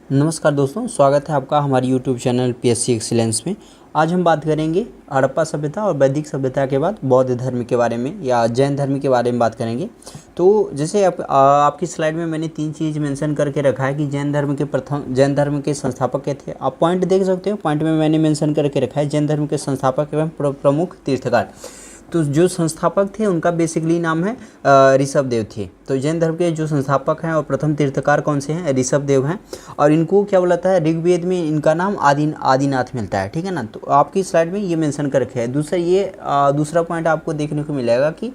नमस्कार दोस्तों, स्वागत है आपका हमारे YouTube चैनल पीएससी एक्सीलेंस में। आज हम बात करेंगे हड़प्पा सभ्यता और वैदिक सभ्यता के बाद बौद्ध धर्म के बारे में या जैन धर्म के बारे में बात करेंगे। तो जैसे आपकी स्लाइड में मैंने 3 चीज़ मेंशन करके रखा है कि जैन धर्म के संस्थापक क्या थे। आप पॉइंट देख सकते हो, पॉइंट में मैंने मेंशन करके रखा है जैन धर्म के संस्थापक एवं प्रमुख तीर्थकार। तो जो संस्थापक थे उनका बेसिकली नाम है ऋषभदेव थे। तो जैन धर्म के जो संस्थापक हैं और प्रथम तीर्थकार कौन से हैं? ऋषभदेव हैं। और इनको क्या बोला जाता है? ऋग्वेद में इनका नाम आदिनाथ मिलता है, ठीक है ना। तो आपकी स्लाइड में ये मेंशन कर रखे हैं। दूसरा पॉइंट आपको देखने को मिलेगा कि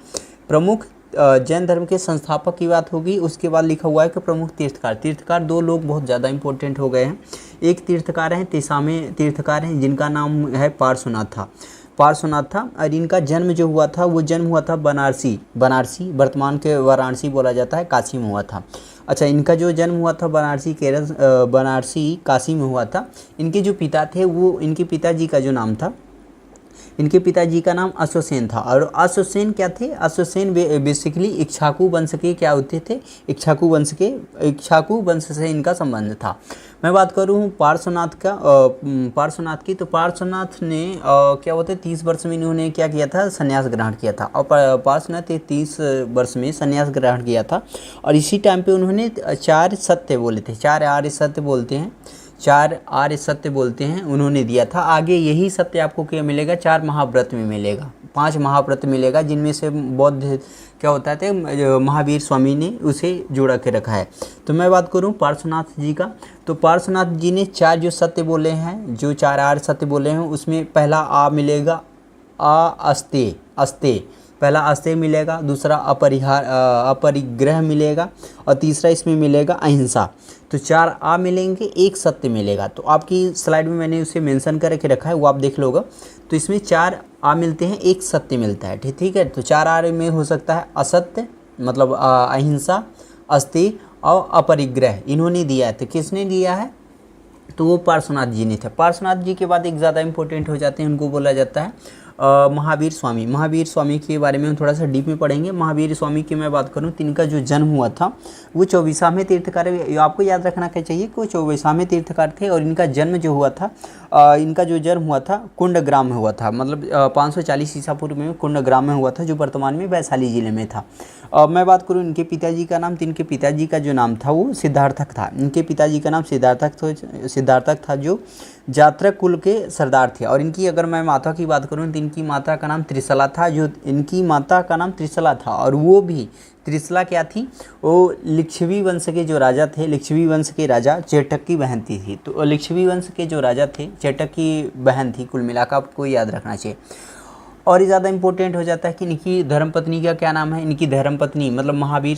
प्रमुख जैन धर्म के संस्थापक की बात होगी, उसके बाद लिखा हुआ है कि प्रमुख तीर्थकार 2 लोग बहुत ज़्यादा इंपॉर्टेंट हो गए हैं। एक तीर्थकार हैं, तेसामे तीर्थकार हैं, जिनका नाम है पार्श्वनाथ था। और इनका जन्म जो हुआ था वो जन्म हुआ था बनारसी वर्तमान के वाराणसी बोला जाता है, काशी में हुआ था। अच्छा, इनका जो जन्म हुआ था बनारसी काशी में हुआ था। इनके जो पिता थे वो इनके पिताजी का जो नाम था, इनके पिताजी का नाम अश्वसेन था। और अश्वसेन क्या थे? अश्वसेन बेसिकली इक्ष्वाकु वंश के क्या होते थे? इक्ष्वाकु वंश से इनका संबंध था। मैं बात करूँ पार्श्वनाथ की, तो पार्श्वनाथ ने क्या होते 30 वर्ष में इन्होंने क्या किया था? संन्यास ग्रहण किया था। और पार्श्वनाथ 30 वर्ष में संन्यास ग्रहण किया था। और इसी टाइम पे उन्होंने 4 सत्य बोले थे, 4 आर्य सत्य बोलते हैं उन्होंने दिया था। आगे यही सत्य आपको क्या मिलेगा? 4 महाव्रत में मिलेगा, 5 महाव्रत मिलेगा, जिनमें से बौद्ध क्या होता है महावीर स्वामी ने उसे जोड़ा के रखा है। तो मैं बात करूं पार्श्वनाथ जी का, तो पार्श्वनाथ जी ने 4 जो सत्य बोले हैं, जो 4 आर्य सत्य बोले हैं, उसमें पहला मिलेगा अस्तेय, पहला अस्तेय मिलेगा, दूसरा अपरिग्रह मिलेगा, और तीसरा इसमें मिलेगा अहिंसा। तो 4 मिलेंगे, 1 सत्य मिलेगा। तो आपकी स्लाइड में मैंने उसे मेंशन करके रखा है, वो आप देख लोगे। तो इसमें 4 मिलते हैं, 1 सत्य मिलता है, ठीक है। तो 4 में हो सकता है असत्य, मतलब अहिंसा, अस्तेय और अपरिग्रह, इन्होंने दिया है। तो किसने दिया है? तो वो पार्श्वनाथ जी ने थे। पार्श्वनाथ जी के बाद एक ज़्यादा इंपॉर्टेंट हो जाते हैं, उनको बोला जाता है महावीर स्वामी के बारे में हम थोड़ा सा डीप में पढ़ेंगे। महावीर स्वामी की मैं बात करूं तो इनका जो जन्म हुआ था वो 24वें तीर्थकार, आपको याद रखना क्या चाहिए कि वो 24वें तीर्थकार थे। और इनका जन्म जो हुआ था कुंडग्राम में हुआ था, मतलब 540 ईसा पूर्व में कुंडग्राम में हुआ था, जो वर्तमान में वैशाली जिले में था। मैं बात करूँ इनके पिताजी का नाम, तो इनके पिताजी का जो नाम था वो सिद्धार्थक था। इनके पिताजी का नाम सिद्धार्थक था, जो जात्रक कुल के सरदार थे। और इनकी अगर मैं माता की बात करूँ तो इनकी माता का नाम त्रिशला था, और वो भी त्रिशला क्या थी? वो लिच्छवी वंश के जो राजा थे, लिच्छवी वंश के राजा चेटक की बहन थी। तो लिच्छवी वंश के जो राजा थे चेटक की बहन थी, कुल मिलाकर आपको याद रखना चाहिए। और ही ज़्यादा इंपॉर्टेंट हो जाता है कि इनकी धर्मपत्नी का क्या नाम है? इनकी धर्मपत्नी मतलब महावीर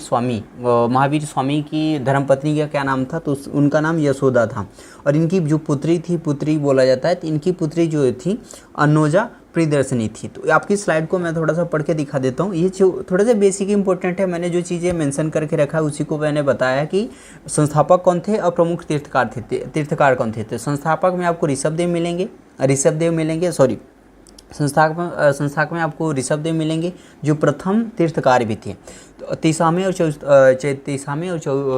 स्वामी की धर्मपत्नी का क्या नाम था? तो उनका नाम यशोदा था। और इनकी जो पुत्री बोला जाता है, तो इनकी पुत्री जो थी अनोजा प्रियदर्शनी थी। तो आपकी स्लाइड को मैं थोड़ा सा पढ़ के दिखा देता हूँ। ये थोड़ा सा बेसिक इंपॉर्टेंट है, मैंने जो चीज़ें मेंशन करके रखा है उसी को मैंने बताया कि संस्थापक कौन थे और प्रमुख तीर्थकार कौन थे। तो संस्थापक में आपको ऋषभदेव मिलेंगे, संस्थापक में आपको ऋषभदेव मिलेंगे, जो प्रथम तीर्थकार भी थे। तो 30वें और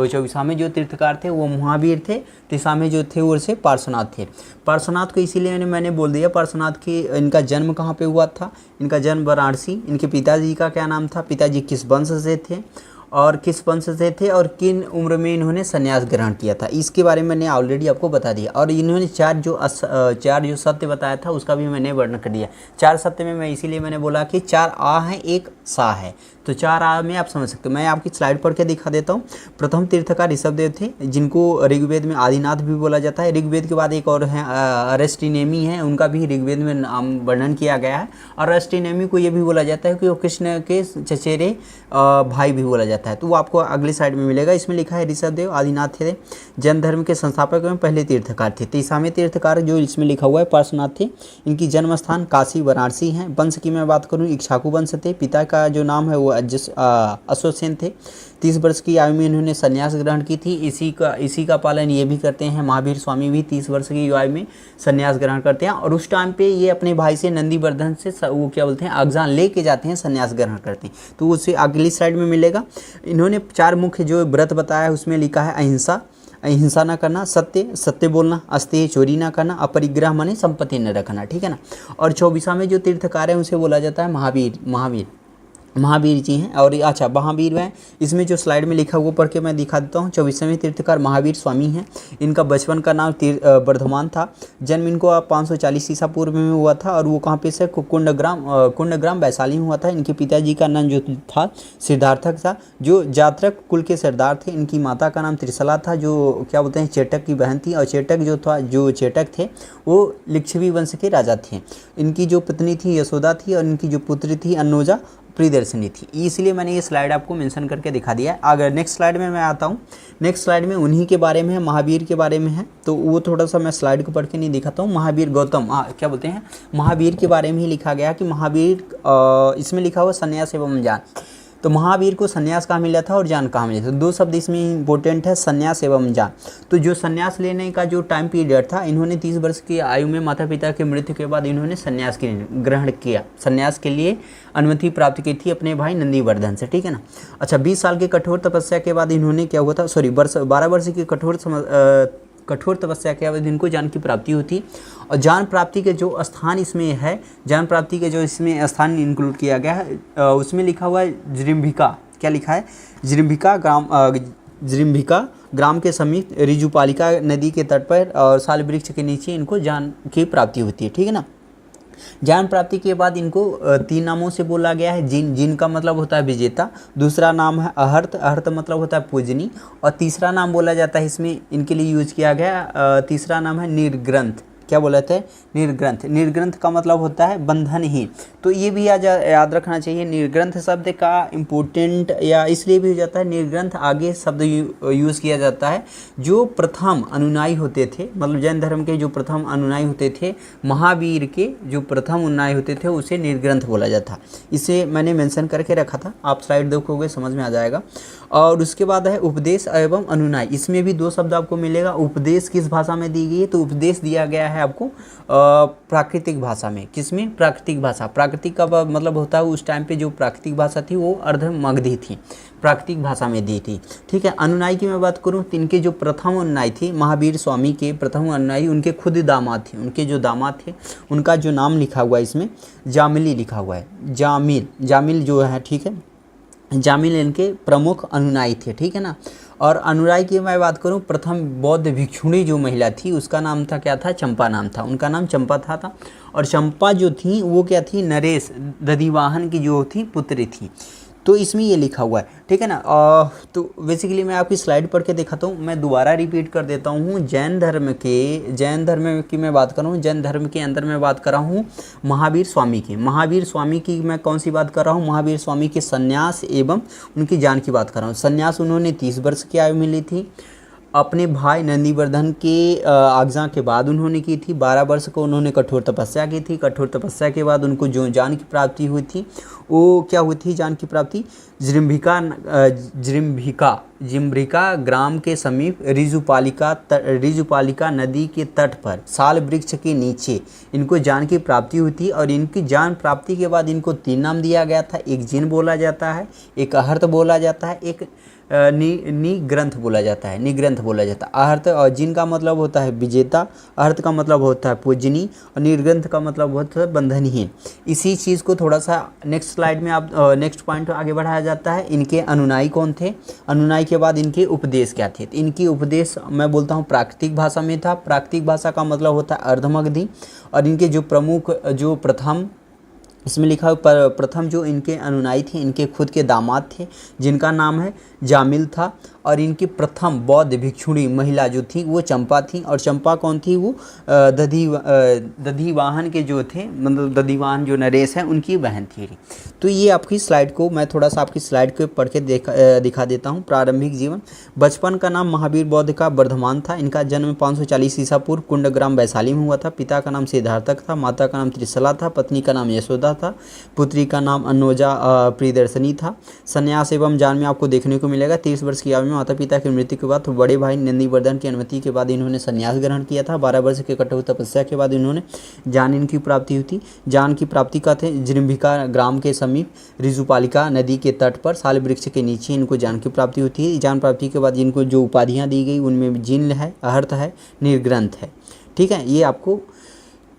24वें जो तीर्थकार थे वो महावीर थे। 30वें जो थे वो से पार्श्वनाथ थे। पार्श्वनाथ को इसीलिए मैंने बोल दिया पार्श्वनाथ की। इनका जन्म कहाँ पे हुआ था? इनका जन्म वाराणसी। इनके पिताजी का क्या नाम था? पिताजी किस वंश से थे और किन उम्र में इन्होंने संन्यास ग्रहण किया था, इसके बारे में मैंने ऑलरेडी आपको बता दिया। और इन्होंने 4 जो सत्य बताया था उसका भी मैंने वर्णन कर दिया। 4 सत्य में इसीलिए मैंने बोला कि 4 हैं, 1 सा है। तो 4 में आप समझ सकते हो। मैं आपकी स्लाइड पढ़ के दिखा देता हूँ। प्रथम तीर्थकार ऋषभदेव थे, जिनको ऋग्वेद में आदिनाथ भी बोला जाता है। ऋग्वेद के बाद एक और है अरस्टिनेमी है, उनका भी ऋग्वेद में नाम वर्णन किया गया है। और अरस्टिनेमी को ये भी बोला जाता है कि वो कृष्ण के चचेरे भाई भी बोला जाता है। तो वो आपको अगली साइड में मिलेगा। इसमें लिखा है ऋषभदेव आदिनाथ थे, जैन धर्म के संस्थापक एवं पहले तीर्थकार थे। 30वें तीर्थकार जो इसमें लिखा हुआ है पार्श्वनाथ थे। इनकी जन्म स्थान काशी वाराणसी है। वंश की मैं बात करूँ इक्ष्वाकु वंश थे। पिता का जो नाम है वो अश्वसेन थे। 30 वर्ष की आयु में इन्होंने संन्यास ग्रहण की थी। इसी का पालन ये भी करते हैं। महावीर स्वामी भी 30 वर्ष की आयु में संन्यास ग्रहण करते हैं। और उस टाइम पे ये अपने भाई से नंदीवर्धन से वो क्या बोलते हैं अग्जान लेके जाते हैं, संन्यास ग्रहण करते हैं। तो उसे अगली साइड में मिलेगा। इन्होंने 4 मुख्य जो व्रत बताया है उसमें लिखा है अहिंसा, हिंसा न करना, सत्य सत्य बोलना, अस्तेय चोरी ना करना, अपरिग्रह माने संपत्ति न रखना, ठीक है ना। और 24वां में जो तीर्थकार है उसे बोला जाता है महावीर जी हैं। और अच्छा महावीर हैं, इसमें जो स्लाइड में लिखा हुआ पढ़ के मैं दिखा देता हूँ। 24वें तीर्थकार महावीर स्वामी हैं। इनका बचपन का नाम वर्धमान था। जन्म इनको 540 ईसा पूर्व में हुआ था और वो कहाँ पे से कुंडग्राम वैशाली में हुआ था। इनके पिताजी का नाम जो था सिद्धार्थक था, जो जात्रक कुल के सरदार थे। इनकी माता का नाम त्रिशला था, जो क्या बोलते हैं चेटक की बहन थी। और जो चेटक थे वो लिच्छवी वंश के राजा थे। इनकी जो पत्नी थी यशोदा थी और इनकी जो पुत्री थी अन्नोजा प्रियदर्शनी थी। इसलिए मैंने ये स्लाइड आपको मेंशन करके दिखा दिया है। अगर नेक्स्ट स्लाइड में मैं आता हूँ, नेक्स्ट स्लाइड में उन्हीं के बारे में है, महावीर के बारे में है। तो वो थोड़ा सा मैं स्लाइड को पढ़ के नहीं दिखाता हूँ। महावीर गौतम क्या बोलते हैं, महावीर के बारे में ही लिखा गया कि महावीर, इसमें लिखा हुआ संन्यास एवं ज्ञान। तो महावीर को संन्यास कहाँ मिला था और ज्ञान कहाँ मिला था। दो शब्द इसमें इंपॉर्टेंट है, संन्यास एवं ज्ञान। तो जो संन्यास लेने का जो टाइम पीरियड था, इन्होंने 30 वर्ष की आयु में माता पिता की मृत्यु के बाद इन्होंने संन्यास ग्रहण किया, संन्यास के लिए अनुमति प्राप्त की थी अपने भाई नंदीवर्धन से, ठीक है ना। अच्छा 20 साल की कठोर तपस्या के बाद इन्होंने क्या हुआ था, 12 वर्ष की कठोर तपस्या के बाद इनको ज्ञान की प्राप्ति होती। और ज्ञान प्राप्ति के जो स्थान इसमें है, ज्ञान प्राप्ति के जो इसमें स्थान इंक्लूड किया गया है, उसमें लिखा हुआ है जृंभिका। क्या लिखा है, जृंभिका ग्राम के समीप ऋजुपालिका नदी के तट पर और साल वृक्ष के नीचे इनको ज्ञान की प्राप्ति होती है, ठीक है ना। ज्ञान प्राप्ति के बाद इनको 3 नामों से बोला गया है। जिन का मतलब होता है विजेता, दूसरा नाम है अहर्त मतलब होता है पूजनी, और तीसरा नाम बोला जाता है इसमें इनके लिए यूज किया गया, तीसरा नाम है निर्ग्रंथ। क्या बोला था, निर्ग्रंथ। निर्ग्रंथ का मतलब होता है बंधनहीन। तो ये भी याद रखना चाहिए। निर्ग्रंथ शब्द का इम्पोर्टेंट या इसलिए भी हो जाता है, निर्ग्रंथ आगे शब्द यूज़ किया जाता है। जो प्रथम अनुयायी होते थे, मतलब जैन धर्म के जो प्रथम अनुयायी होते थे, महावीर के जो प्रथम अनुयायी होते थे, उसे निर्ग्रंथ बोला जाता। इसे मैंने मेंशन करके रखा था, आप स्लाइड देखोगे समझ में आ जाएगा। और उसके बाद है उपदेश एवं अनुयायी। इसमें भी 2 शब्द आपको मिलेगा। उपदेश किस भाषा में दी गई है, तो उपदेश दिया गया है आपको प्राकृतिक भाषा में। किसमें, प्राकृतिक भाषा। प्राकृतिक का मतलब होता है उस टाइम पे जो प्राकृतिक भाषा थी वो अर्ध मगधी थी, प्राकृतिक भाषा में दी थी, ठीक है। अनुयायी की मैं बात करूं तो इनके जो प्रथम अनुयायी थे, महावीर स्वामी के प्रथम अनुयायी, उनके खुद दामाद थे। उनके जो दामाद थे उनका जो नाम लिखा हुआ है इसमें जामिली लिखा हुआ है, जामिल जो है, ठीक है। जामिल इनके प्रमुख अनुयायी थे, ठीक है ना। और अनुयायी की मैं बात करूं, प्रथम बौद्ध भिक्षुणी जो महिला थी उसका नाम था, क्या था, चंपा नाम था। उनका नाम चंपा था। और चंपा जो थी वो क्या थी, नरेश दधिवाहन की जो थी पुत्री थी। तो इसमें ये लिखा हुआ है, ठीक है ना। तो बेसिकली मैं आपकी स्लाइड पढ़ के दिखाता हूँ। मैं दोबारा रिपीट कर देता हूँ। जैन धर्म की मैं बात कर रहा हूँ, जैन धर्म के अंदर मैं बात कर रहा हूँ महावीर स्वामी की मैं कौन सी बात कर रहा हूँ, महावीर स्वामी के संन्यास एवं उनकी ज्ञान की बात कर रहा हूँ। संन्यास उन्होंने 30 वर्ष की आयु में ली थी। अपने भाई नंदीवर्धन के आज्ञा के बाद उन्होंने की थी। 12 वर्ष को उन्होंने कठोर तपस्या की थी। कठोर तपस्या के बाद उनको जो ज्ञान की प्राप्ति हुई थी वो क्या हुई थी, ज्ञान की प्राप्ति जिम्भिका ग्राम के समीप ऋजुपालिका नदी के तट पर साल वृक्ष के नीचे इनको ज्ञान की प्राप्ति हुई थी। और इनकी ज्ञान प्राप्ति के बाद इनको 3 नाम दिया गया था। एक जिन बोला जाता है, एक अहर्त बोला जाता है, एक निग्रंथ बोला जाता है। अहर्त और जिन का मतलब होता है विजेता, अहर्त का मतलब होता है पूजनी, और निर्ग्रंथ का मतलब होता है बंधनहीन। इसी चीज़ को थोड़ा सा नेक्स्ट स्लाइड में आप नेक्स्ट पॉइंट आगे बढ़ाया जाता है। इनके अनुयायी कौन थे, अनुयायी के बाद इनके उपदेश क्या थे। इनकी उपदेश मैं बोलता हूँ प्राकृतिक भाषा में था। प्राकृतिक भाषा का मतलब होता है अर्धमगधी। और इनके जो प्रमुख जो प्रथम इसमें लिखा हुआ प्रथम जो इनके अनुयायी थे, इनके खुद के दामाद थे जिनका नाम है जामिल था। और इनकी प्रथम बौद्ध भिक्षुणी महिला जो थी वो चंपा थी। और चंपा कौन थी, वो दधिवाहन के जो थे, मतलब दधिवाहन जो नरेश हैं उनकी बहन थी। तो ये आपकी स्लाइड को मैं थोड़ा सा आपकी स्लाइड को पढ़ के दिखा देता हूँ। प्रारंभिक जीवन, बचपन का नाम महावीर बौद्ध का वर्धमान था। इनका जन्म 540 ईसा पूर्व कुंडग्राम वैशाली में हुआ था। पिता का नाम सिद्धार्थक था, माता का नाम त्रिशला था, पत्नी का नाम यशोदा था, पुत्री का नाम अन्नोजा प्रियदर्शनी था। संन्यास एवं ज्ञान में आपको देखने को मिलेगा 30 वर्ष की आयु में में माता पिता की मृत्यु के बाद तो बड़े भाई नंदीवर्धन की अनुमति के बाद इन्होंने संन्यास ग्रहण किया था। 12 वर्ष के कठोर तपस्या के बाद इन्होंने ज्ञान इनकी प्राप्ति हुई थी। ज्ञान की प्राप्ति का थे जृंभिका ग्राम के समीप ऋजुपालिका नदी के तट पर साल वृक्ष के नीचे इनको ज्ञान की प्राप्ति होती है। ज्ञान प्राप्ति के बाद इनको जो उपाधियाँ दी गई उनमें जिन है, अहर्त है, निर्ग्रंथ है। ठीक है, ये आपको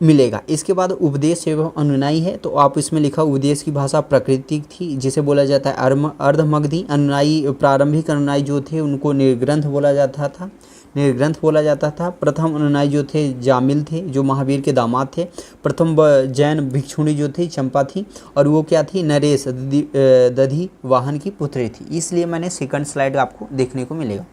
मिलेगा। इसके बाद उपदेश एवं अनुनायी है, तो आप इसमें लिखा उपदेश की भाषा प्राकृतिक थी जिसे बोला जाता है अर्धमगधी। अनुनायी प्रारंभिक अनुनायी जो थे उनको निर्ग्रंथ बोला जाता था। प्रथम अनुनायी जो थे जामिल थे, जो महावीर के दामाद थे। प्रथम जैन भिक्षुणी जो थी चंपा थी, और वो क्या थी, नरेश दधी वाहन की पुत्री थी। इसलिए मैंने सेकंड स्लाइड आपको देखने को मिलेगा।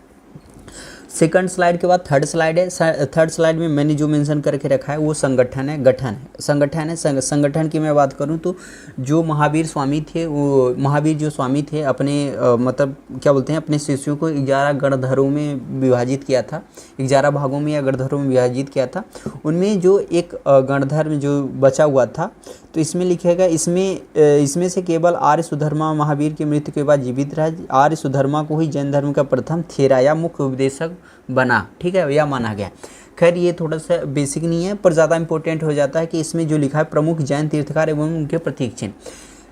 सेकंड स्लाइड के बाद थर्ड स्लाइड है। थर्ड स्लाइड में मैंने जो मेंशन करके रखा है वो संगठन है। संगठन की मैं बात करूं तो जो महावीर स्वामी थे, वो महावीर जो स्वामी थे अपने मतलब क्या बोलते हैं, अपने शिष्यों को 11 गणधरों में विभाजित किया था, 11 भागों में या गणधरों में विभाजित किया था। उनमें जो एक गणधर में जो बचा हुआ था, तो इसमें लिखेगा, इसमें से केवल आर्य सुधर्मा महावीर की मृत्यु के बाद जीवित रहा। आर्य सुधर्मा को ही जैन धर्म का प्रथम थेरा या मुख्य उपदेशक बना। ठीक है, यह माना गया। खैर ये थोड़ा सा बेसिक नहीं है, पर ज़्यादा इंपॉर्टेंट हो जाता है कि इसमें जो लिखा है प्रमुख जैन तीर्थकार एवं उनके प्रतीक चिन्ह।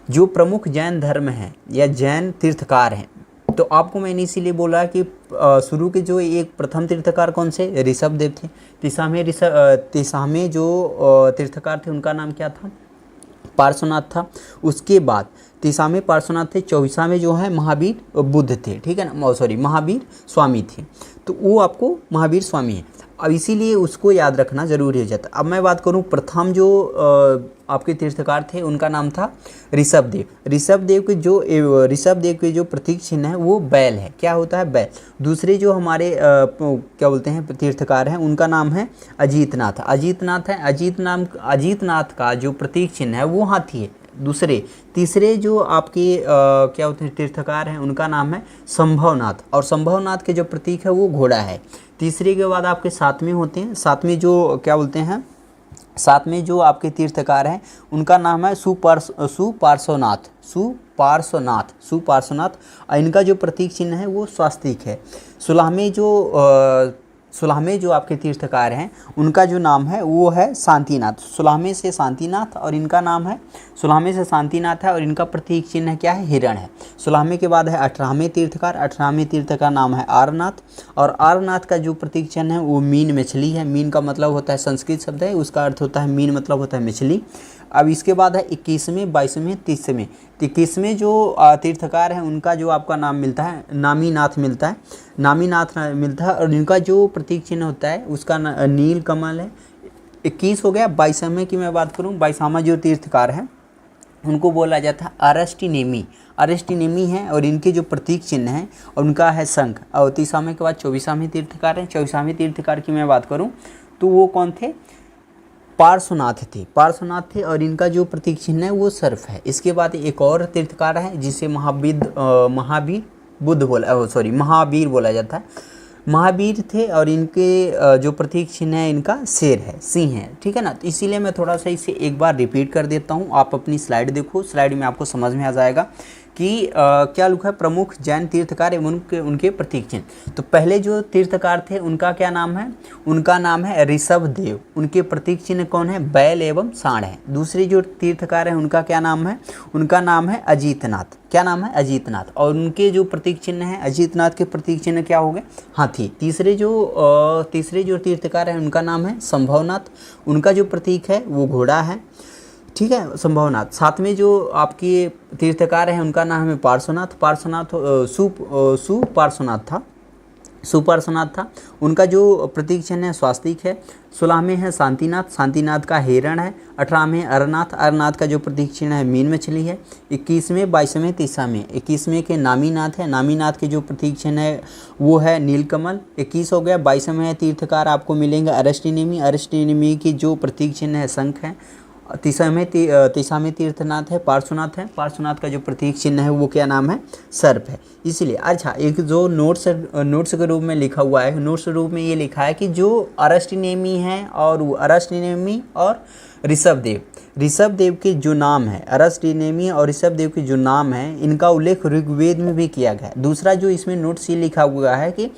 जो प्रमुख जैन धर्म है या जैन तीर्थकार हैं, तो आपको मैंने इसीलिए बोला कि शुरू के जो एक प्रथम तीर्थकार कौन से, ऋषभदेव थे। तीसा में जो तीर्थकार थे उनका नाम क्या था, पार्श्वनाथ था। उसके बाद 30 में पार्श्वनाथ थे, 24 में जो है महावीर बुद्ध थे। ठीक है ना, सॉरी महावीर स्वामी थे, तो वो आपको महावीर स्वामी है। अब इसीलिए उसको याद रखना जरूरी हो जाता है। अब मैं बात करूं प्रथम जो आपके तीर्थकार थे उनका नाम था ऋषभदेव। ऋषभदेव के जो प्रतीक चिन्ह है वो बैल है। क्या होता है, बैल। दूसरे जो हमारे क्या बोलते हैं तीर्थकार हैं उनका नाम है अजीतनाथ है। अजीतनाथ का जो प्रतीक चिन्ह है वो हाथी है। तीसरे जो आपके क्या होते हैं तीर्थकार हैं उनका नाम है संभवनाथ, और संभवनाथ के जो प्रतीक है वो घोड़ा है। तीसरे के बाद आपके सातवें होते हैं, सातवें जो आपके तीर्थकार हैं उनका नाम है सुपार्श्वनाथ। इनका जो प्रतीक चिन्ह है वो स्वास्तिक है। 16वें जो आपके तीर्थकार हैं उनका जो नाम है वो है शांतिनाथ। 16वें से शांतिनाथ और इनका नाम है 16वें से शांतिनाथ है, और इनका प्रतीक चिन्ह क्या है, हिरण है। 16वें के बाद है 18वें तीर्थकार। 18वें तीर्थकार नाम है आरनाथ, और आरनाथ का जो प्रतीक चिन्ह है वो मीन मछली है। मीन का मतलब होता है, संस्कृत शब्द है, उसका अर्थ होता है मीन, मतलब होता है मछली। अब इसके बाद है 21वें, 22वें, 30वें। 21वें जो तीर्थकार हैं उनका जो आपका नाम मिलता है नामीनाथ मिलता है, और इनका जो प्रतीक चिन्ह होता है उसका नील कमल है। 21 हो गया। 22वें की मैं बात करूं, 22वां जो तीर्थकार है उनको बोला जाता है अरस्टिनेमी है, और इनके जो प्रतीक चिन्ह हैं और उनका है शंख। और 30वें के बाद 24वें तीर्थकार हैं। 24वें तीर्थकार की मैं बात करूँ तो वो कौन थे, पार्श्वनाथ थे, और इनका जो प्रतीक चिन्ह है वो सर्फ है। इसके बाद एक और तीर्थकार है जिसे महावीर बोला जाता है। महावीर थे, और इनके जो प्रतीक चिन्ह है इनका शेर है, सिंह है। ठीक है ना, तो इसीलिए मैं थोड़ा सा इसे एक बार रिपीट कर देता हूँ। आप अपनी स्लाइड देखो, स्लाइड में आपको समझ में आ जाएगा कि क्या लिखा है, प्रमुख जैन तीर्थकार एवं उनके प्रतीक चिन्ह। तो पहले जो तीर्थकार थे उनका क्या नाम है, उनका नाम है ऋषभदेव। उनके प्रतीक चिन्ह कौन है, बैल एवं सांड है। दूसरे जो तीर्थकार है उनका क्या नाम है, उनका नाम है अजीतनाथ। क्या नाम है, अजीतनाथ, और उनके जो प्रतीक चिन्ह है, अजीतनाथ के प्रतीक चिन्ह क्या हो गए, हाथी। तीसरे जो तीर्थकार है उनका नाम है संभवनाथ। उनका जो प्रतीक है वो घोड़ा है। ठीक है, संभवनाथ। 7वें जो आपके तीर्थकार हैं उनका नाम है सुपार्श्वनाथ था। उनका जो प्रतीक चिन्ह है स्वास्तिक है। 16वें है शांतिनाथ का हिरण है। 18वें अरनाथ का जो प्रतीक चिन्ह है मीन मछली है। 21वें, 22वें, 30वें। 21वें के नामीनाथ है। नामीनाथ के जो प्रतीक चिन्ह है वो है नीलकमल। 21 हो गया। 22वें तीर्थकार आपको मिलेंगे अरस्टिनेमी की जो प्रतीक चिन्ह है शंख है। तीसा में तीर्थनाथ है, पार्श्वनाथ है। पार्श्वनाथ का जो प्रतीक चिन्ह है वो क्या नाम है, सर्प है। इसलिए अच्छा, एक जो नोट्स के रूप में लिखा हुआ है, नोट्स के रूप में ये लिखा है कि जो अरष्टनेमी है और अरष्टनेमी और ऋषभदेव के जो नाम है, अरष्टनेमी और ऋषभदेव के जो नाम है, इनका उल्लेख ऋग्वेद में भी किया गया है। दूसरा जो इसमें नोट्स ये लिखा हुआ है कि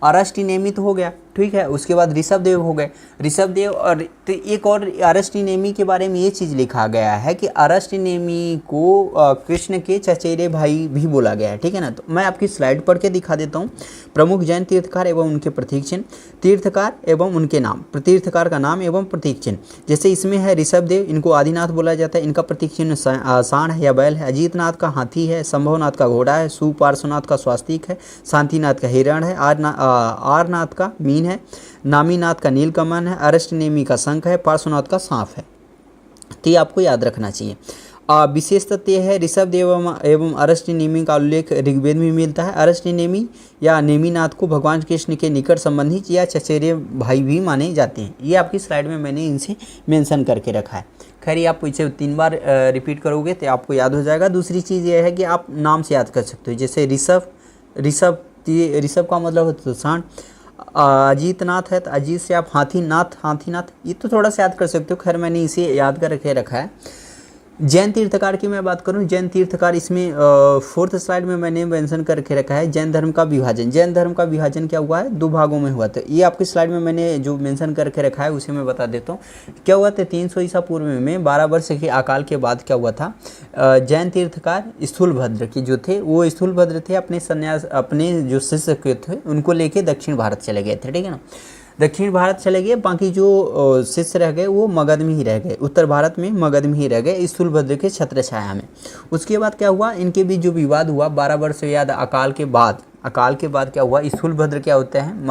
अरष्टनेमी तो हो गया, ठीक है, उसके बाद ऋषभदेव हो गए, ऋषभदेव और तो एक और अरष्टनेमी के बारे में ये चीज़ लिखा गया है कि अरष्टनेमी को कृष्ण के चचेरे भाई भी बोला गया है, ठीक है ना। तो मैं आपकी स्लाइड पढ़ के दिखा देता हूँ। प्रमुख जैन तीर्थकार एवं उनके प्रतीक चिन्ह, तीर्थकार एवं उनके नाम, तीर्थकार का नाम एवं प्रतीक चिन्ह। जैसे इसमें है ऋषभदेव, इनको आदिनाथ बोला जाता है, इनका प्रतीक चिन्ह सांड है या बैल है। अजीतनाथ का हाथी है, संभवनाथ का घोड़ा है, सुपार्श्वनाथ का स्वास्तिक है, शांतिनाथ का हिरण है, आरनाथ का मीन है, नामीनाथ का नीलकमल है, अरष्टनेमी का शंख है, पार्श्वनाथ का सांप है। तो ये आपको याद रखना चाहिए। विशेष तथ्य यह है, ऋषभदेव एवं अरष्टनेमी का उल्लेख ऋग्वेद में मिलता है। अरष्टनेमी या नेमीनाथ को भगवान कृष्ण के निकट संबंधी या चचेरे भाई भी माने जाते हैं। ये आपकी स्लाइड में मैंने इनसे मेंशन करके रखा है। खैर ये आप इसे 3 बार रिपीट करोगे तो आपको याद हो जाएगा। दूसरी चीज़ यह है कि आप नाम से याद कर सकते हो, जैसे ऋषभ का मतलब होता है सांड। अजीतनाथ है तो अजीत से आप हाथीनाथ, ये तो थोड़ा सा याद कर सकते हो। खैर मैंने इसे याद कर रखा है। जैन तीर्थकार की मैं बात करूं, जैन तीर्थकार इसमें 4th स्लाइड में मैंने मेंशन करके रखा है। जैन धर्म का विभाजन, जैन धर्म का विभाजन क्या हुआ है, 2 भागों में हुआ था। ये आपकी स्लाइड में मैंने जो मेंशन करके रखा है उसे मैं बता देता हूँ। क्या हुआ था, 300 ईसा पूर्व में 12 वर्ष के अकाल के बाद क्या हुआ था, जैन तीर्थकार स्थूलभद्र के जो थे, वो स्थूलभद्र थे, अपने जो शिष्य थे उनको लेके दक्षिण भारत चले गए थे, ठीक है ना। दक्षिण भारत चले गए, बाकी जो शिष्य रह गए वो मगध में ही रह गए, उत्तर भारत में मगध में ही रह गए स्थूलभद्र के छत्र छाया में। उसके बाद क्या हुआ, इनके बीच जो विवाद हुआ 12 वर्ष याद अकाल के बाद क्या हुआ, स्थूलभद्र क्या होते हैं,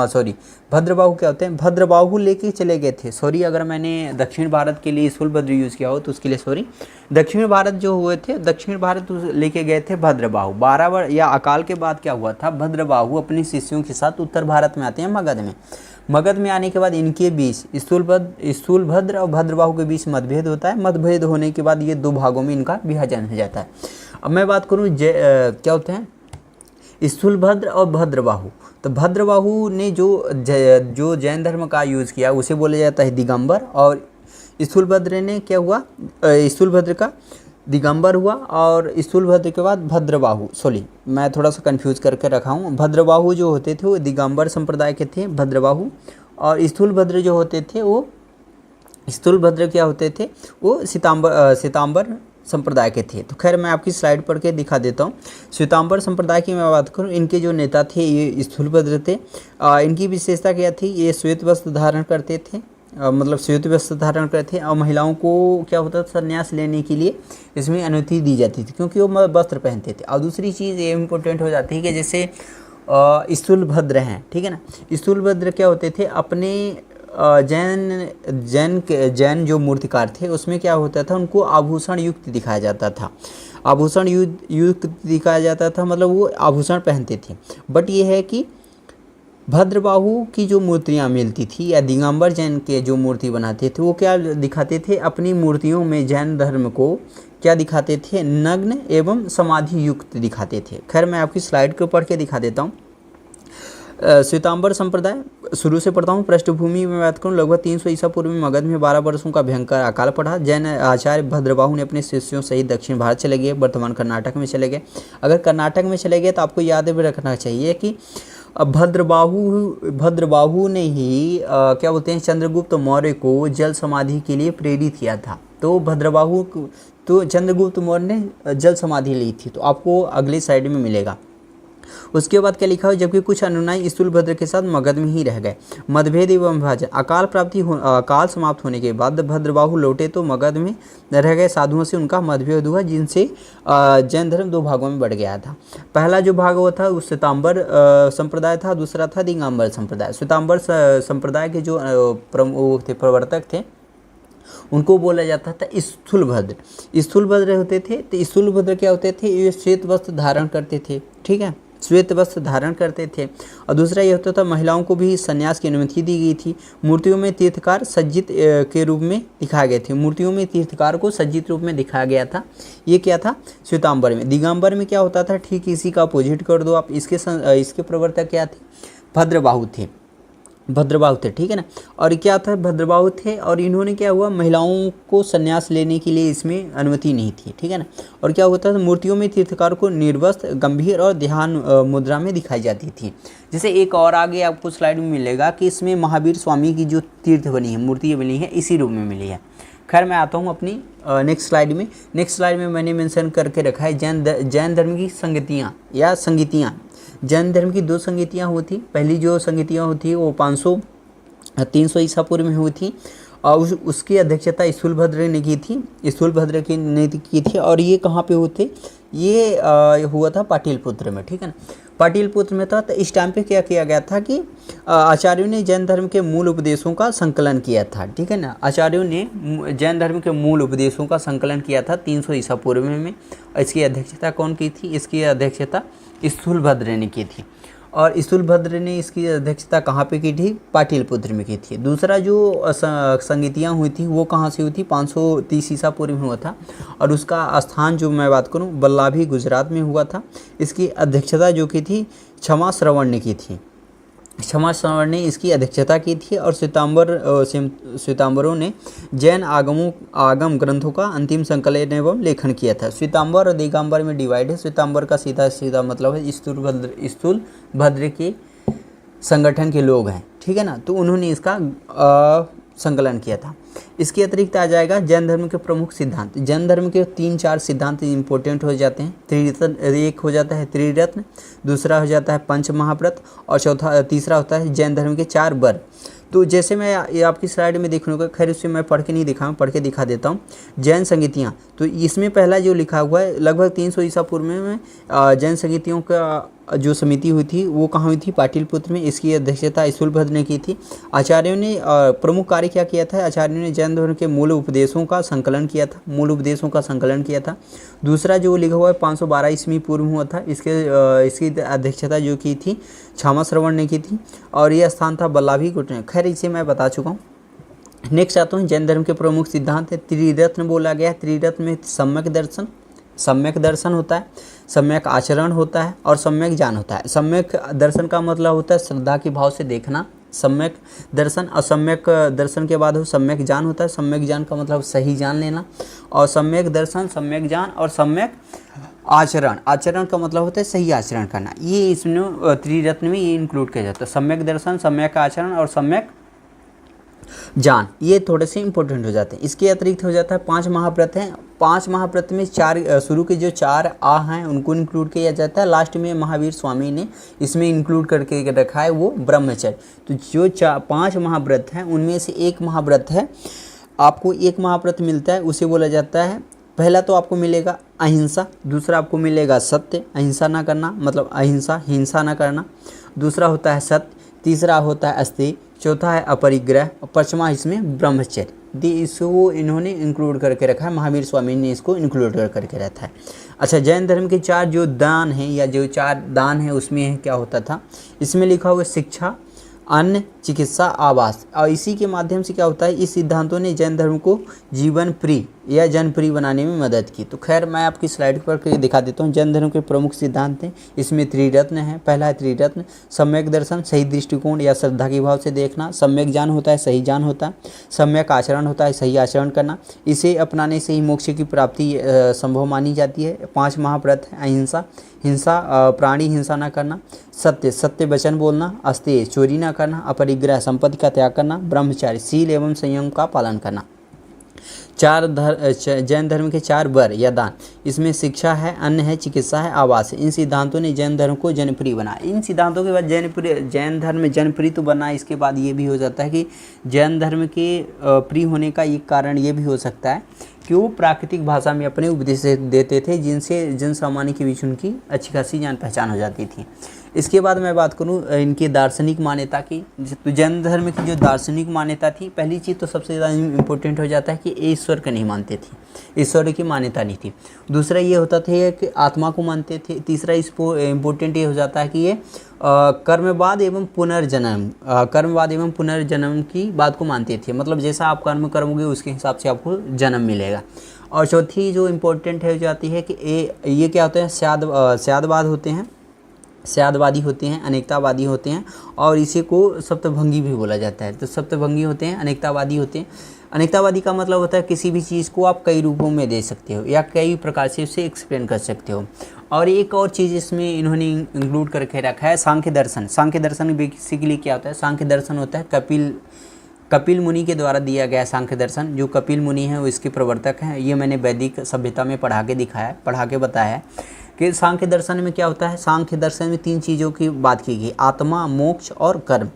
भद्रबाहु क्या होते हैं, भद्रबाहु लेके चले गए थे। सॉरी अगर मैंने दक्षिण भारत के लिए स्थूलभद्र यूज़ किया हो तो उसके लिए सॉरी। दक्षिण भारत जो हुए थे, दक्षिण भारत लेके गए थे भद्रबाहु। 12 वर्ष या अकाल के बाद क्या हुआ था, भद्रबाहु अपने शिष्यों के साथ उत्तर भारत में आते हैं, मगध में आने के बाद इनके बीच स्थूलभद्र और भद्रबाहु के बीच मतभेद होता है। मतभेद होने के बाद ये 2 भागों में इनका विभाजन हो जाता है। अब मैं बात करूँ क्या होते हैं स्थूलभद्र और भद्रबाहु। तो भद्रबाहु ने जो जैन धर्म का यूज़ किया उसे बोला जाता है दिगंबर, और स्थूलभद्र ने क्या हुआ, स्थूलभद्र का दिगंबर हुआ, और स्थूलभद्र के बाद भद्रबाहु, सॉरी मैं थोड़ा सा कंफ्यूज करके रखा हूँ। भद्रबाहु जो होते थे वो दिगंबर संप्रदाय के थे भद्रबाहु, और स्थूलभद्र जो होते थे वो स्थूलभद्र क्या होते थे, वो श्वेतांबर संप्रदाय के थे। तो खैर मैं आपकी स्लाइड पढ़ के दिखा देता हूँ। श्वेतांबर संप्रदाय की मैं बात करूँ, इनके जो नेता थे ये स्थूलभद्र थे। इनकी विशेषता क्या थी, ये श्वेत वस्त्र धारण करते थे, मतलब श्वेत वस्त्र धारण करते थे, और महिलाओं को क्या होता था, संन्यास लेने के लिए इसमें अनुमति दी जाती थी क्योंकि वो वस्त्र पहनते थे। और दूसरी चीज़ ये इम्पोर्टेंट हो जाती है कि जैसे स्थूलभद्र हैं, ठीक है ना, स्थूलभद्र क्या होते थे, अपने जैन जो मूर्तिकार थे उसमें क्या होता था, उनको आभूषण युक्त दिखाया जाता था, आभूषण युक्त दिखाया जाता था, मतलब वो आभूषण पहनते थे। बट ये है कि भद्रबाहु की जो मूर्तियाँ मिलती थी या दिगंबर जैन के जो मूर्ति बनाते थे वो क्या दिखाते थे, अपनी मूर्तियों में जैन धर्म को क्या दिखाते थे, नग्न एवं समाधि युक्त दिखाते थे। खैर मैं आपकी स्लाइड को पढ़ के दिखा देता हूँ। श्वेतांबर संप्रदाय शुरू से पढ़ता हूँ। पृष्ठभूमि में बात करूँ, लगभग 300 ईसा पूर्व में मगध में 12 वर्षों का भयंकर अकाल पड़ा। जैन आचार्य भद्रबाहु ने अपने शिष्यों सहित दक्षिण भारत चले गए, वर्तमान कर्नाटक में चले गए। अगर कर्नाटक में चले गए तो आपको याद भी रखना चाहिए कि भद्रबाहु ने ही क्या बोलते हैं, चंद्रगुप्त मौर्य को जल समाधि के लिए प्रेरित किया था। तो चंद्रगुप्त मौर्य ने जल समाधि ली थी, तो आपको अगली साइड में मिलेगा। उसके बाद क्या लिखा हो, जबकि कुछ अनुयायी स्थूलभद्र के साथ मगध में ही रह गए। मतभेद एवं विभाजन, अकाल समाप्त होने के बाद भद्रबाहु लौटे तो मगध में रह गए साधुओं से उनका मतभेद हुआ, जिनसे जैन धर्म 2 भागों में बढ़ गया था। पहला जो भाग हुआ था वो श्वेतांबर संप्रदाय था, दूसरा था दिगंबर संप्रदाय। श्वेतांबर संप्रदाय के जो प्रवर्तक थे उनको बोला जाता था स्थूलभद्र होते थे। तो स्थूलभद्र क्या होते थे, ये श्वेत वस्त्र धारण करते थे, ठीक है, श्वेत वस्त्र धारण करते थे। और दूसरा ये होता था महिलाओं को भी संन्यास की अनुमति दी गई थी। मूर्तियों में तीर्थकार सज्जित के रूप में दिखाए गए थे। मूर्तियों में तीर्थकार को सज्जित रूप में दिखाया गया था। ये क्या था श्वेतांबर में। दिगंबर में क्या होता था, ठीक इसी का अपोजिट कर दो आप। इसके प्रवर्तक क्या थे, भद्रबाहु थे, भद्रबाहु थे, ठीक है ना। और क्या था, भद्रबाहु थे। और इन्होंने क्या हुआ, महिलाओं को संन्यास लेने के लिए इसमें अनुमति नहीं थी, ठीक है ना। और क्या होता था, मूर्तियों में तीर्थकार को निर्वस्त्र गंभीर और ध्यान मुद्रा में दिखाई जाती थी। जैसे एक और आगे आपको स्लाइड में मिलेगा कि इसमें महावीर स्वामी की जो तीर्थ बनी है, मूर्ति बनी है, इसी रूप में मिली है। खैर मैं आता हूँ अपनी नेक्स्ट स्लाइड में। नेक्स्ट स्लाइड में मैंने मेंशन करके रखा है जैन धर्म की संगतियाँ या संगीतियाँ। जैन धर्म की 2 संगीतियाँ होती। पहली जो संगीतियाँ होती वो 300 ईसा पूर्व में हुई थी और उसकी अध्यक्षता स्थूलभद्र ने की थी। स्थूलभद्र ने की थी। और ये कहाँ पे होते, ये हुआ था पाटलिपुत्र में, ठीक है ना। पाटलिपुत्र में था। तो इस टाइम पे क्या किया गया था कि आचार्यों ने जैन धर्म के मूल उपदेशों का संकलन किया था, ठीक है ना। आचार्यों ने जैन धर्म के मूल उपदेशों का संकलन किया था 300 ईसा पूर्व में। इसकी अध्यक्षता कौन की थी, इसकी अध्यक्षता स्थूलभद्र ने की थी। और स्थूलभद्र ने इसकी अध्यक्षता कहाँ पे की थी, पाटलिपुत्र में की थी। दूसरा जो संगीतियाँ हुई थी वो कहाँ से हुई थी, 530 ईसा पूर्व में हुआ था। और उसका स्थान जो मैं बात करूँ बल्लाभी गुजरात में हुआ था। इसकी अध्यक्षता जो की थी क्षमा श्रवण ने की थी। क्षमा श्रवण ने इसकी अध्यक्षता की थी। और श्वेतांबरों ने जैन आगम ग्रंथों का अंतिम संकलन एवं लेखन किया था। श्वेतांबर और दिगंबर में डिवाइड है। श्वेतांबर का सीधा मतलब है स्थूलभद्र के संगठन के लोग हैं, ठीक है ना। तो उन्होंने इसका संकलन किया था। इसके अतिरिक्त आ जाएगा जैन धर्म के प्रमुख सिद्धांत। जैन धर्म के 3-4 सिद्धांत इंपॉर्टेंट हो जाते हैं। त्रिरत्न, एक हो जाता है त्रिरत्न, दूसरा हो जाता है पंच महाव्रत और तीसरा होता है जैन धर्म के 4 वर। तो जैसे मैं ये आपकी स्लाइड में देख लूँगा, खैर उससे मैं पढ़ के नहीं दिखाऊँ, पढ़ के दिखा देता हूँ। जैन संगीतियाँ, तो इसमें पहला जो लिखा हुआ है लगभग 300 ईसा पूर्व में जैन संगीतियों का जो समिति हुई थी वो कहाँ हुई थी, पाटलिपुत्र में। इसकी अध्यक्षता स्थूलभद्र ने की थी। आचार्यों ने प्रमुख कार्य क्या किया था, आचार्यों ने जैन धर्म के मूल उपदेशों का संकलन किया था, मूल उपदेशों का संकलन किया था। दूसरा जो लिखा हुआ है 512 ईस्वी पूर्व हुआ था। इसकी अध्यक्षता जो की थी क्षमा श्रवण ने की थी। और यह स्थान था बल्लाभी गुट। खैर इसे मैं बता चुका हूँ। नेक्स्ट आता हूँ, जैन धर्म के प्रमुख सिद्धांत है त्रिरत्न बोला गया है। त्रिरत्न में सम्यक दर्शन होता है, सम्यक आचरण होता है और सम्यक ज्ञान होता है। सम्यक दर्शन का मतलब होता है श्रद्धा के भाव से देखना, सम्यक दर्शन। और सम्यक दर्शन के बाद सम्यक ज्ञान होता है। सम्यक ज्ञान का मतलब सही जान लेना। और सम्यक दर्शन, सम्यक ज्ञान और सम्यक आचरण का मतलब होता है सही आचरण करना। ये इसमें त्रिरत्न में ये इंक्लूड किया जाता है। सम्यक दर्शन, सम्यक आचरण और सम्यक ज्ञान, ये थोड़े से इंपॉर्टेंट हो जाते हैं। इसके अतिरिक्त हो जाता है 5 महाव्रत हैं। 5 महाव्रत में 4 शुरू के जो 4 हैं उनको इंक्लूड किया जाता है। लास्ट में महावीर स्वामी ने इसमें इंक्लूड करके रखा है वो ब्रह्मचर्य। तो जो 5 महाव्रत हैं उनमें से एक महाव्रत है, आपको एक महाव्रत मिलता है, उसे बोला जाता है, पहला तो आपको मिलेगा अहिंसा, दूसरा आपको मिलेगा सत्य, अहिंसा ना करना मतलब अहिंसा, हिंसा ना करना। दूसरा होता है सत्य, तीसरा होता है अस्तेय, चौथा है अपरिग्रह और पांचवा इसमें ब्रह्मचर्य। इसको इन्होंने इंक्लूड करके रखा है, महावीर स्वामी ने इसको इंक्लूड करके रखा है। अच्छा, जैन धर्म के 4 जो दान हैं या जो 4 दान हैं उसमें क्या होता था, इसमें लिखा हुआ शिक्षा, अन्न, चिकित्सा, आवास। और इसी के माध्यम से क्या होता है, इस सिद्धांतों ने जैन धर्म को जीवन प्रिय या जनप्रिय बनाने में मदद की। तो खैर मैं आपकी स्लाइड पर दिखा देता हूँ। जैन धर्म के प्रमुख सिद्धांत हैं, इसमें त्रिरत्न है। पहला है त्रिरत्न, सम्यक दर्शन, सही दृष्टिकोण या श्रद्धा के भाव से देखना। सम्यक ज्ञान होता है, सही ज्ञान होता है। सम्यक आचरण होता है, सही आचरण करना। इसे अपनाने से ही मोक्ष की प्राप्ति संभव मानी जाती है। 5 महाव्रत है, अहिंसा, हिंसा, प्राणी हिंसा ना करना, सत्य वचन बोलना, अस्तेय चोरी ना करना, अपरिग्रह संपत्ति का त्याग करना, ब्रह्मचार्य शील एवं संयम का पालन करना। जैन धर्म के 4 वर या दान, इसमें शिक्षा है, अन्न है, चिकित्सा है, आवास है। इन सिद्धांतों ने जैन धर्म को जनप्रिय बनाया। इन सिद्धांतों के बाद जैन धर्म जनप्रिय तो बना। इसके बाद ये भी हो जाता है कि जैन धर्म के प्रिय होने का एक कारण ये भी हो सकता है कि वो प्राकृतिक भाषा में अपने उपदेश देते थे, जिनसे जन सामान्य के बीच उनकी अच्छी खासी जान पहचान हो जाती थी। इसके बाद मैं बात करूँ इनकी दार्शनिक मान्यता की। तो जैन धर्म की जो दार्शनिक मान्यता थी, पहली चीज़ तो सबसे ज़्यादा इम्पोर्टेंट हो जाता है कि ये ईश्वर को नहीं मानते थे, ईश्वर की मान्यता नहीं थी। दूसरा ये होता था कि आत्मा को मानते थे। तीसरा इम्पोर्टेंट ये हो जाता है कि ये कर्मवाद एवं पुनर्जन्म, कर्मवाद एवं पुनर्जन्म की बात को मानते थे, मतलब जैसा आप कर्म करोगे उसके हिसाब से आपको जन्म मिलेगा। और चौथी जो इम्पोर्टेंट है हो जाती है कि ये क्या होते हैं, स्यादवाद होते हैं, स्यादवादी होते हैं, अनेकतावादी होते हैं, और इसी को सप्तभंगी भी बोला जाता है। तो सप्तभंगी होते हैं, अनेकतावादी होते हैं। अनेकतावादी का मतलब होता है किसी भी चीज़ को आप कई रूपों में दे सकते हो या कई प्रकार से उसे एक्सप्लेन कर सकते हो। और एक और चीज़ इसमें इन्होंने इंक्लूड करके रखा है, सांख्य दर्शन। सांख्य दर्शन बेसिकली क्या होता है, सांख्य दर्शन होता है कपिल मुनि के द्वारा दिया गया सांख्य दर्शन। जो कपिल मुनि है वो इसके प्रवर्तक हैं। ये मैंने वैदिक सभ्यता में पढ़ा के बताया है कि सांख्य दर्शन में क्या होता है। सांख्य दर्शन में 3 चीज़ों की बात की गई, आत्मा, मोक्ष और कर्म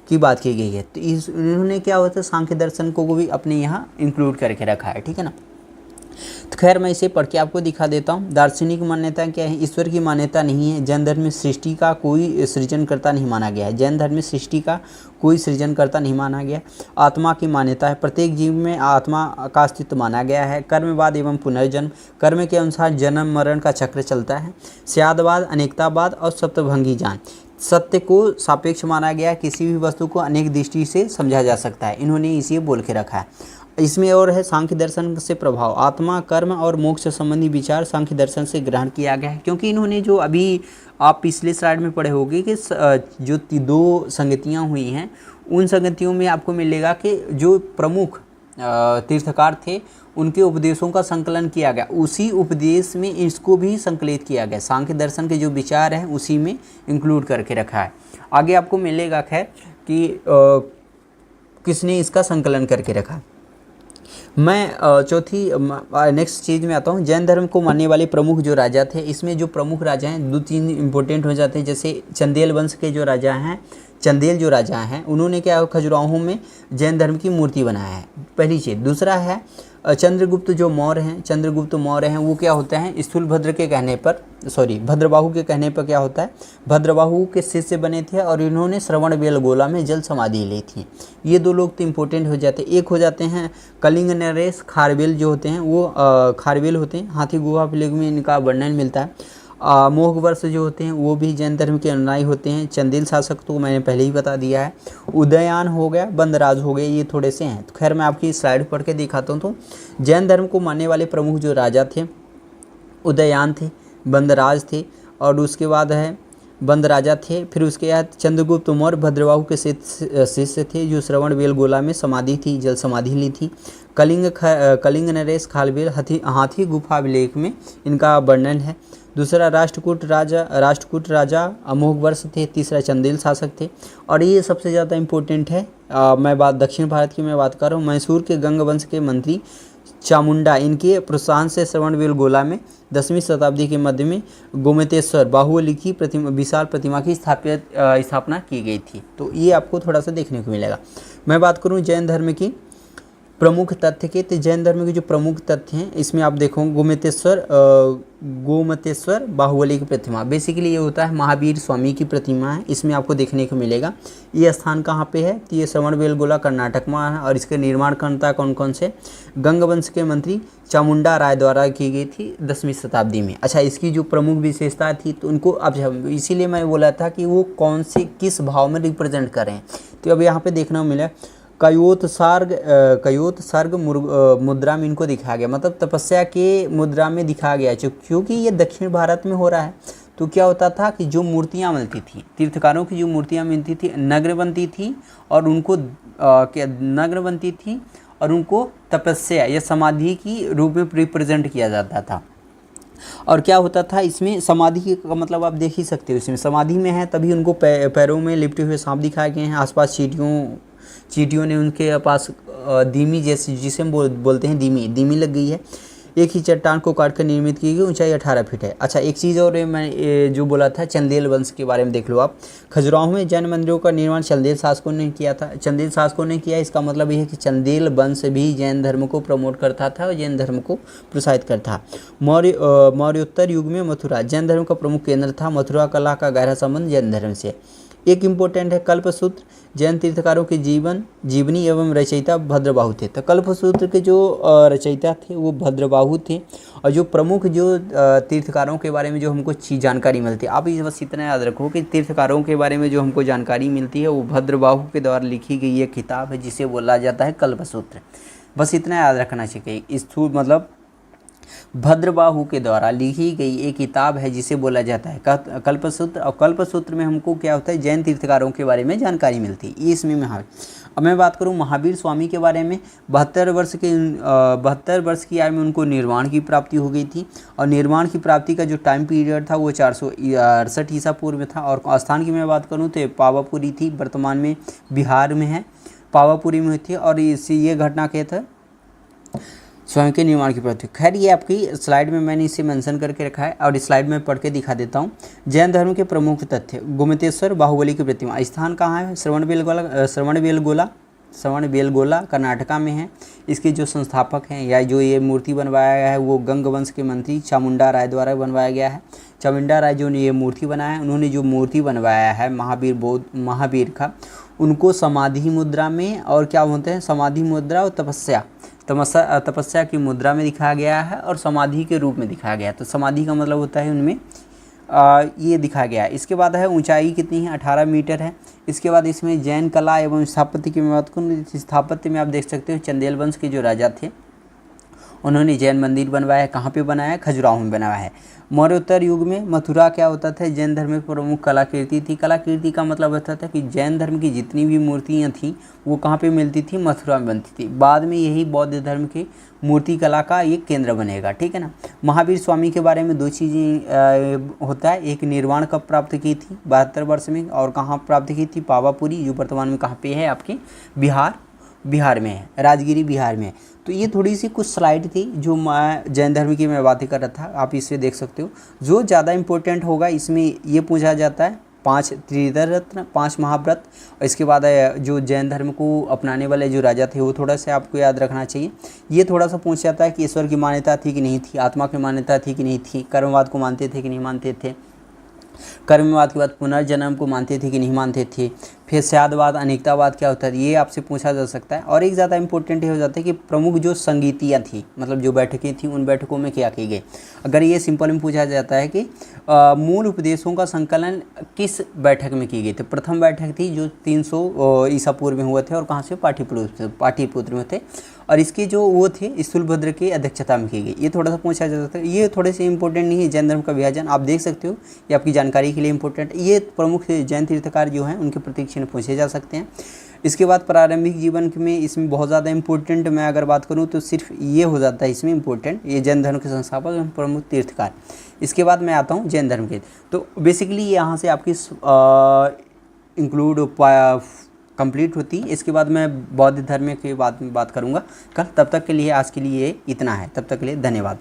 की बात की गई है। तो इन्होंने क्या होता है, सांख्य दर्शन को भी अपने यहाँ इंक्लूड करके रखा है, ठीक है ना। तो खैर मैं इसे पढ़ के आपको दिखा देता हूँ। दार्शनिक मान्यता क्या है, ईश्वर की मान्यता नहीं है। जैन धर्म में सृष्टि का कोई सृजनकर्ता नहीं माना गया है। जैन धर्म में सृष्टि का कोई सृजनकर्ता नहीं माना गया। आत्मा की मान्यता है, प्रत्येक जीव में आत्मा का अस्तित्व माना गया है। कर्मवाद एवं पुनर्जन्म, कर्म के अनुसार जन्म मरण का चक्र चलता है। स्यादवाद, अनेकतावाद और सप्तभंगी ज्ञान, सत्य को सापेक्ष माना गया है, किसी भी वस्तु को अनेक दृष्टि से समझा जा सकता है। इन्होंने इसे बोल के रखा है। इसमें और है सांख्य दर्शन से प्रभाव, आत्मा, कर्म और मोक्ष संबंधी विचार सांख्य दर्शन से ग्रहण किया गया है। क्योंकि इन्होंने जो अभी आप पिछले स्लाइड में पढ़े होंगे कि जो 2 संगतियाँ हुई हैं, उन संगतियों में आपको मिलेगा कि जो प्रमुख तीर्थकार थे उनके उपदेशों का संकलन किया गया, उसी उपदेश में इसको भी संकलित किया गया। सांख्य दर्शन के जो विचार हैं उसी में इंक्लूड करके रखा है। आगे आपको मिलेगा खैर कि किसने इसका संकलन करके रखा। मैं चौथी नेक्स्ट चीज़ में आता हूँ। जैन धर्म को मानने वाले प्रमुख जो राजा थे, इसमें जो प्रमुख राजा हैं 2-3 इम्पोर्टेंट हो जाते हैं। जैसे चंदेल वंश के जो राजा हैं, चंदेल जो राजा हैं, उन्होंने क्या खजुराहो में जैन धर्म की मूर्ति बनाया है, पहली चीज़। दूसरा है चंद्रगुप्त जो मौर्य हैं, चंद्रगुप्त मौर्य हैं, वो क्या होता है, स्थूलभद्र के कहने पर, भद्रबाहु के कहने पर क्या होता है, भद्रबाहु के शिष्य बने थे और इन्होंने श्रवणबेलगोला में जल समाधि ली थी। ये 2 लोग तो इम्पोर्टेंट हो जाते हैं। एक हो जाते हैं कलिंग नरेश खारवेल जो होते हैं, वो खारवेल होते हैं, हाथी गुहा प्लेग में इनका वर्णन मिलता है। मोघवर्ष जो होते हैं वो भी जैन धर्म के अनुयायी होते हैं। चंदेल शासक तो मैंने पहले ही बता दिया है। उदयन हो गया, बंदराज हो गए, ये थोड़े से हैं। तो खैर मैं आपकी स्लाइड पढ़ के दिखाता हूँ। तो जैन धर्म को मानने वाले प्रमुख जो राजा थे, उदयन थे, बंदराज थे, और उसके बाद है बंदराजा थे। फिर उसके बाद चंद्रगुप्त मौर्य भद्रबाहु के शिष्य थे, जो श्रवणबेलगोला में समाधि थी, जल समाधि ली थी। कलिंग नरेश खारवेल हाथी गुफा अभिलेख में इनका वर्णन है। दूसरा राष्ट्रकूट राजा अमोघवर्ष थे। तीसरा चंदेल शासक थे। और ये सबसे ज़्यादा इम्पोर्टेंट है, मैं बात दक्षिण भारत की मैं बात कर रहा हूँ। मैसूर के गंग वंश के मंत्री चामुंडा, इनके प्रोत्साहन से श्रवणबेलगोला में 10वीं शताब्दी के मध्य में गोमतेश्वर बाहुबली की विशाल प्रतिमा की स्थापना की गई थी। तो ये आपको थोड़ा सा देखने को मिलेगा। मैं बात करूँ जैन धर्म की प्रमुख तथ्य के, तो जैन धर्म के जो प्रमुख तथ्य हैं इसमें आप देखो गोमतेश्वर बाहुबली की प्रतिमा, बेसिकली ये होता है महावीर स्वामी की प्रतिमा है, इसमें आपको देखने को मिलेगा। ये स्थान कहाँ पे है, तो ये श्रवणबेलगोला कर्नाटक में है। और इसके निर्माणकर्ता कौन कौन से, गंग वंश के मंत्री चामुंडा राय द्वारा की गई थी 10वीं शताब्दी में। अच्छा, इसकी जो प्रमुख विशेषता थी तो उनको अब इसीलिए मैं बोला था कि वो कौन से किस भाव में रिप्रेजेंट कर रहे हैं। तो अब यहाँ पे देखना मिला कयोत सर्ग मुद्रा में इनको दिखाया गया, मतलब तपस्या के मुद्रा में दिखाया गया। क्योंकि ये दक्षिण भारत में हो रहा है, तो क्या होता था कि जो मूर्तियाँ मिलती थी, तीर्थकारों की जो मूर्तियाँ मिलती थी नग्न बनती थी और उनको तपस्या या समाधि की रूप में रिप्रेजेंट किया जाता था। और क्या होता था इसमें, समाधि का मतलब आप देख ही सकते हो, इसमें समाधि में है तभी उनको पैरों में लिपटे हुए सांप दिखाए गए हैं। आसपास चींटियों ने उनके पास दीमी, जैसे जिसे हम बोलते हैं दीमी लग गई है। एक ही चट्टान को काट कर निर्मित की गई, ऊंचाई 18 फीट है। अच्छा, एक चीज़ और मैं जो बोला था चंदेल वंश के बारे में देख लो आप। खजुराहो में जैन मंदिरों का निर्माण चंदेल शासकों ने किया था। चंदेल शासकों ने किया, इसका मतलब यह है कि चंदेल वंश भी जैन धर्म को प्रमोट करता था और जैन धर्म को प्रोत्साहित करता। मौर्योत्तर युग में मथुरा जैन धर्म का प्रमुख केंद्र था। मथुरा कला का गहरा संबंध जैन धर्म से। एक इम्पोर्टेंट है कल्पसूत्र, जैन तीर्थकारों के जीवनी एवं रचयिता भद्रबाहु थे। तो कल्पसूत्र के जो रचयिता थे वो भद्रबाहु थे, और जो प्रमुख जो तीर्थकारों के बारे में जो हमको जानकारी मिलती है, आप इस बस इतना याद रखो कि तीर्थकारों के बारे में जो हमको जानकारी मिलती है वो भद्रबाहु के द्वारा लिखी गई एक किताब है जिसे बोला जाता है कल्पसूत्र। बस इतना याद रखना चाहिए। स्थूल मतलब भद्रबाहु के द्वारा लिखी गई एक किताब है जिसे बोला जाता है कल्पसूत्र। और कल्पसूत्र में हमको क्या होता है, जैन तीर्थकारों के बारे में जानकारी मिलती है। इसमें महावीर, अब मैं बात करूं महावीर स्वामी के बारे में। 72 वर्ष की आयु में उनको निर्वाण की प्राप्ति हो गई थी, और निर्वाण की प्राप्ति का जो टाइम पीरियड था वो 468 ईसा पूर्व में था। और स्थान की मैं बात करूँ तो पावापुरी थी, वर्तमान में बिहार में है, पावापुरी में हुई थी। और ये घटना क्या था, स्वयं के निर्माण की प्रवृत्ति। खैर ये आपकी स्लाइड में मैंने इसे मेंशन करके रखा है, और इस स्लाइड में पढ़ के दिखा देता हूँ। जैन धर्म के प्रमुख तथ्य, गोमतेश्वर बाहुबली की प्रतिमा। स्थान कहाँ है, श्रवणबेलगोला कर्नाटका में है। इसके जो संस्थापक हैं या जो ये मूर्ति बनवाया गया है वो गंग वंश के मंत्री चामुंडा राय द्वारा बनवाया गया है। चामुंडा राय जो ने ये मूर्ति बनाया है, उन्होंने जो मूर्ति बनवाया है महावीर का, उनको समाधि मुद्रा में, और क्या बोलते हैं, समाधि मुद्रा और तपस्या की मुद्रा में दिखाया गया है, और समाधि के रूप में दिखाया गया है। तो समाधि का मतलब होता है उनमें ये दिखाया गया है। इसके बाद है ऊंचाई कितनी है, 18 मीटर है। इसके बाद इसमें जैन कला एवं स्थापत्य की मैं बात करूँ, स्थापत्य में आप देख सकते हो चंदेल वंश के जो राजा थे उन्होंने जैन मंदिर बनवाया है। कहाँ पे बनाया है, खजुराहो में बनाया है। मौर्योत्तर युग में मथुरा क्या होता था, जैन धर्म में प्रमुख कलाकृति थी। कलाकृति का मतलब होता था कि जैन धर्म की जितनी भी मूर्तियाँ थीं वो कहाँ पे मिलती थी, मथुरा में बनती थी। बाद में यही बौद्ध धर्म की मूर्ति कला का एक केंद्र बनेगा, ठीक है ना। महावीर स्वामी के बारे में दो चीज़ें होता है, एक निर्वाण कब प्राप्त की थी, 72 वर्ष में, और कहाँ प्राप्त की थी, पावापुरी, जो वर्तमान में कहाँ पे है, आपके बिहार में है, राजगिरी बिहार में। तो ये थोड़ी सी कुछ स्लाइड थी जो मैं जैन धर्म की मैं बातें कर रहा था, आप इससे देख सकते हो। जो ज़्यादा इम्पोर्टेंट होगा इसमें ये पूछा जाता है 5 त्रिदर रत्न, 5 महाव्रत, और इसके बाद जो जैन धर्म को अपनाने वाले जो राजा थे वो थोड़ा सा आपको याद रखना चाहिए। ये थोड़ा सा पूछ जाता है कि ईश्वर की मान्यता थी कि नहीं थी, आत्मा की मान्यता थी कि नहीं थी, कर्मवाद को मानते थे कि नहीं मानते थे, कर्मवाद के बाद पुनर्जन्म को मानते थे कि नहीं मानते थे, फिर स्यादवाद, अनेकतावाद क्या होता है, ये आपसे पूछा जा सकता है। और एक ज़्यादा इंपॉर्टेंट ये हो जाता है कि प्रमुख जो संगीतियाँ थी, मतलब जो बैठकें थी, उन बैठकों में क्या की गई। अगर ये सिंपल में पूछा जाता है कि मूल उपदेशों का संकलन किस बैठक में की गई थी। प्रथम बैठक थी जो 300 ईसा पूर्व में हुए थे, और कहाँ से, पाटलिपुत्र में थे, और इसके जो वो थे स्थूलभद्र की अध्यक्षता में की गई। ये थोड़ा सा पूछा जाता है, ये थोड़े से इंपॉर्टेंट नहीं है। जैन धर्म का विभाजन आप देख सकते हो, ये आपकी जानकारी के लिए इंपॉर्टेंट। ये प्रमुख जैन तीर्थकार जो हैं उनके प्रतीक्षण पूछे जा सकते हैं। इसके बाद प्रारंभिक जीवन में इसमें बहुत ज़्यादा इंपॉर्टेंट मैं अगर बात करूँ तो सिर्फ ये हो जाता है इसमें इंपॉर्टेंट, ये जैन धर्म के संस्थापक एवं प्रमुख तीर्थकार। इसके बाद मैं आता हूँ जैन धर्म के। तो बेसिकली यहाँ से आपकी इंक्लूड कंप्लीट होती है। इसके बाद मैं बौद्ध धर्म के बात करूँगा कल। तब तक के लिए आज के लिए इतना है। तब तक के लिए धन्यवाद।